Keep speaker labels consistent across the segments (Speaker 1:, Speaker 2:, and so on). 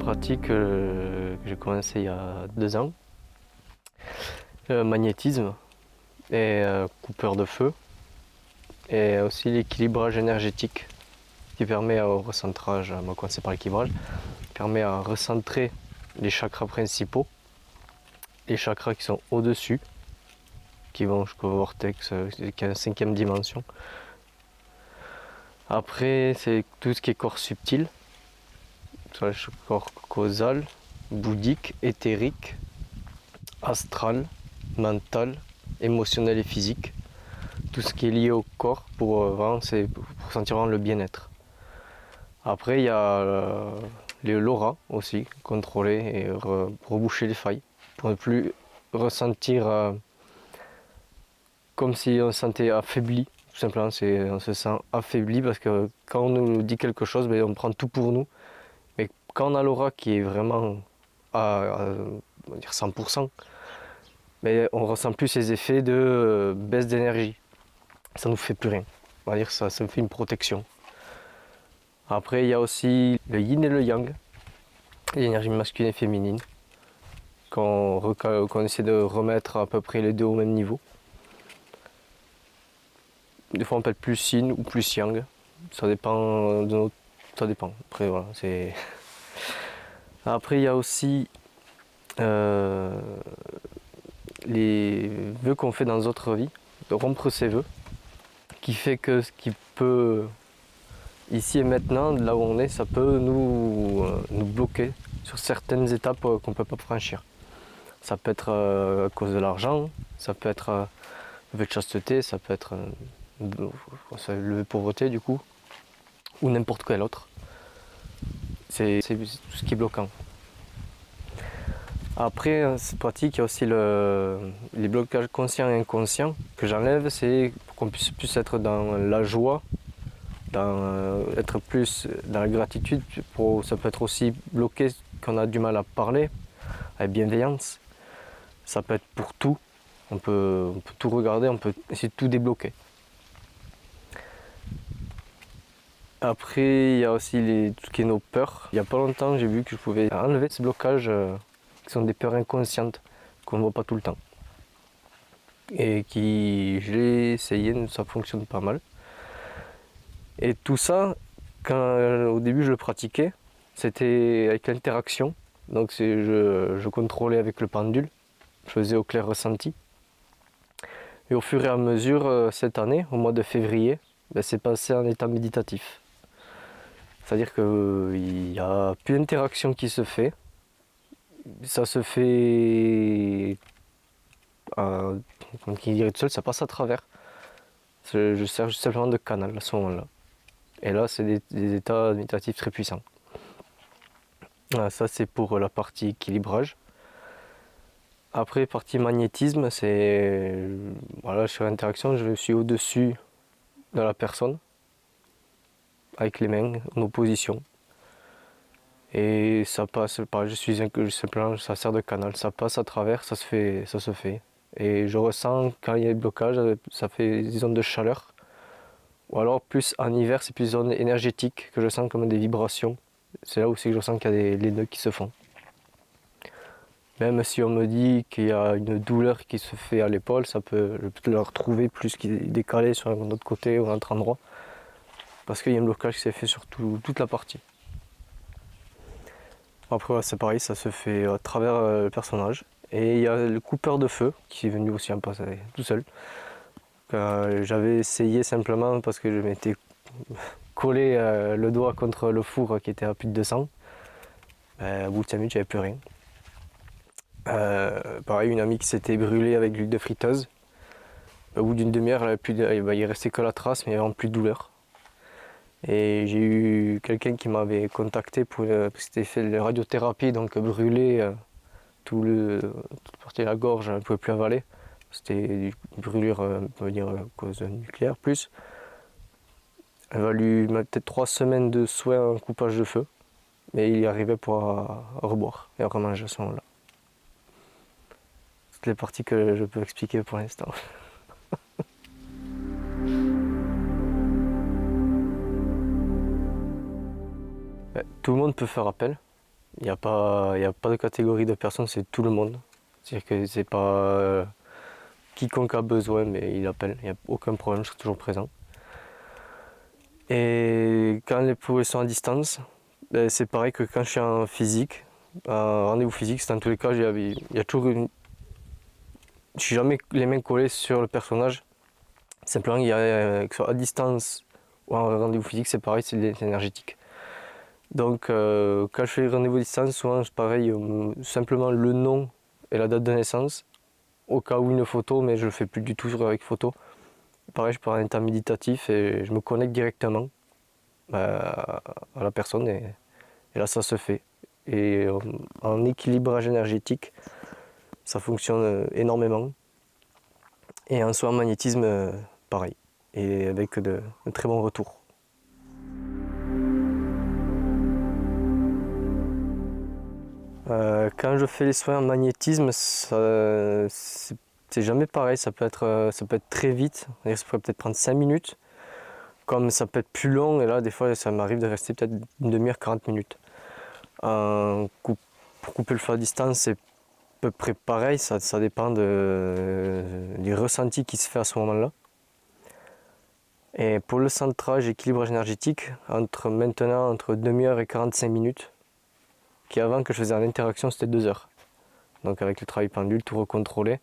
Speaker 1: pratique que j'ai commencé il y a 2 ans. Magnétisme et coupeur de feu. Et aussi l'équilibrage énergétique qui permet au recentrage, on va commencer par l'équilibrage, permet à recentrer les chakras principaux, les chakras qui sont au-dessus, qui vont jusqu'au vortex, qui est la 5e dimension. Après, c'est tout ce qui est corps subtil, soit le corps causal, bouddhique, éthérique, astral, mental, émotionnel et physique. Tout ce qui est lié au corps pour sentir vraiment le bien-être. Après, il y a l'aura aussi, contrôler et reboucher les failles, pour ne plus ressentir comme si on se sentait affaibli. Tout simplement, on se sent affaibli parce que quand on nous dit quelque chose, on prend tout pour nous. Mais quand on a l'aura qui est vraiment à on va dire 100%, on ne ressent plus ces effets de baisse d'énergie. Ça ne nous fait plus rien. On va dire ça me fait une protection. Après, il y a aussi le yin et le yang, l'énergie masculine et féminine, qu'on essaie de remettre à peu près les deux au même niveau. Des fois, on peut être plus yin ou plus yang. Ça dépend de notre... Ça dépend. Après, voilà, c'est... Après, il y a aussi les vœux qu'on fait dans d'autres vies, de rompre ses vœux, qui fait que ce qui peut, ici et maintenant, là où on est, ça peut nous bloquer sur certaines étapes qu'on ne peut pas franchir. Ça peut être à cause de l'argent, ça peut être le vœu de chasteté, ça peut être le vœu de pauvreté du coup, ou n'importe quel autre. C'est tout ce qui est bloquant. Après, cette pratique, il y a aussi les blocages conscients et inconscients que j'enlève, c'est pour qu'on puisse plus être dans la joie, être plus dans la gratitude. Ça peut être aussi bloqué qu'on a du mal à parler, avec bienveillance. Ça peut être pour tout. On peut tout regarder, on peut essayer de tout débloquer. Après, il y a aussi tout ce qui est nos peurs. Il n'y a pas longtemps, j'ai vu que je pouvais enlever ces blocages qui sont des peurs inconscientes qu'on ne voit pas tout le temps. Et je l'ai essayé, ça fonctionne pas mal. Et tout ça, au début je le pratiquais, c'était avec l'interaction. Donc je contrôlais avec le pendule, je faisais au clair ressenti. Et au fur et à mesure, cette année, au mois de février, c'est passé en état méditatif. C'est-à-dire qu'il n'y a plus d'interaction qui se fait. Ça se fait, comme qui dirait tout seul, ça passe à travers. Je sers simplement de canal à ce moment-là. Et là, c'est des états méditatifs très puissants. Voilà, ça, c'est pour la partie équilibrage. Après, partie magnétisme, c'est... Voilà, sur l'interaction, je suis au-dessus de la personne, avec les mains en opposition. Et ça passe, pareil, simplement, ça sert de canal, ça passe à travers, ça se fait. Et je ressens, quand il y a des blocages, ça fait des zones de chaleur. Ou alors, plus en hiver, c'est plus des zones énergétiques que je sens comme des vibrations. C'est là aussi que je sens qu'il y a les nœuds qui se font. Même si on me dit qu'il y a une douleur qui se fait à l'épaule, je peux le retrouver plus qui est décalé sur un autre côté ou un autre endroit. Parce qu'il y a un blocage qui s'est fait sur toute la partie. Après c'est pareil, ça se fait à travers le personnage. Et il y a le coupeur de feu qui est venu aussi un peu tout seul. J'avais essayé simplement parce que je m'étais collé le doigt contre le four qui était à plus de 200. Au bout de 5 minutes, j'avais plus rien. Pareil, une amie qui s'était brûlée avec l'huile de friteuse. Au bout d'une demi-heure, il restait que la trace, mais il n'y avait vraiment plus de douleur. Et j'ai eu quelqu'un qui m'avait contacté parce que c'était fait de radiothérapie, donc brûlé toute partie de la gorge, je ne pouvais plus avaler. C'était une brûlure, on peut dire, à cause nucléaire plus. Il a fallu peut-être 3 semaines de soins en coupage de feu, mais il y arrivait pour reboire et remanger à ce moment-là. C'est les parties que je peux expliquer pour l'instant. Tout le monde peut faire appel. Il n'y a pas de catégorie de personnes, c'est tout le monde. C'est-à-dire que c'est pas quiconque a besoin, mais il appelle, il n'y a aucun problème, je serai toujours présent. Et quand les pros sont à distance, ben, c'est pareil que quand je suis en physique, en rendez-vous physique, c'est dans tous les cas, il y a toujours une... Je suis jamais les mains collées sur le personnage. Simplement, il y a, que ce soit à distance ou en rendez-vous physique, c'est pareil, c'est énergétique. Donc, quand je fais les rendez-vous à distance, souvent, c'est pareil, simplement le nom et la date de naissance, au cas où une photo, mais je le fais plus du tout avec photo. Pareil, je pars en état méditatif et je me connecte directement à la personne et là, ça se fait. Et en équilibrage énergétique, ça fonctionne énormément. Et en soi, en magnétisme, pareil, et avec de très bons retours. Quand je fais les soins en magnétisme, c'est jamais pareil, ça peut être très vite, ça peut peut-être prendre 5 minutes, comme ça peut être plus long, et là des fois ça m'arrive de rester peut-être une demi-heure, 40 minutes. Pour couper le feu à distance, c'est à peu près pareil, ça dépend du ressenti qui se fait à ce moment-là. Et pour le centrage, équilibrage énergétique, maintenant entre demi-heure et 45 minutes, qui avant que je faisais en interaction c'était 2 heures. Donc avec le travail pendule, tout recontrôlé.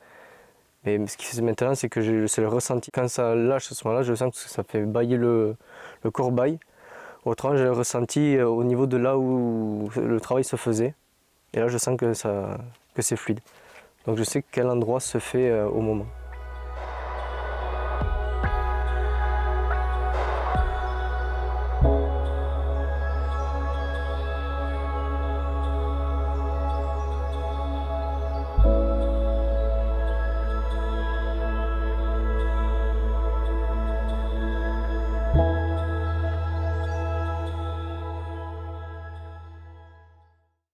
Speaker 1: Mais ce qui se fait maintenant, c'est que c'est le ressenti. Quand ça lâche à ce moment-là, je sens que ça fait bailler le corps baille. Autrement, j'ai le ressenti au niveau de là où le travail se faisait. Et là, je sens que c'est fluide. Donc je sais quel endroit se fait au moment.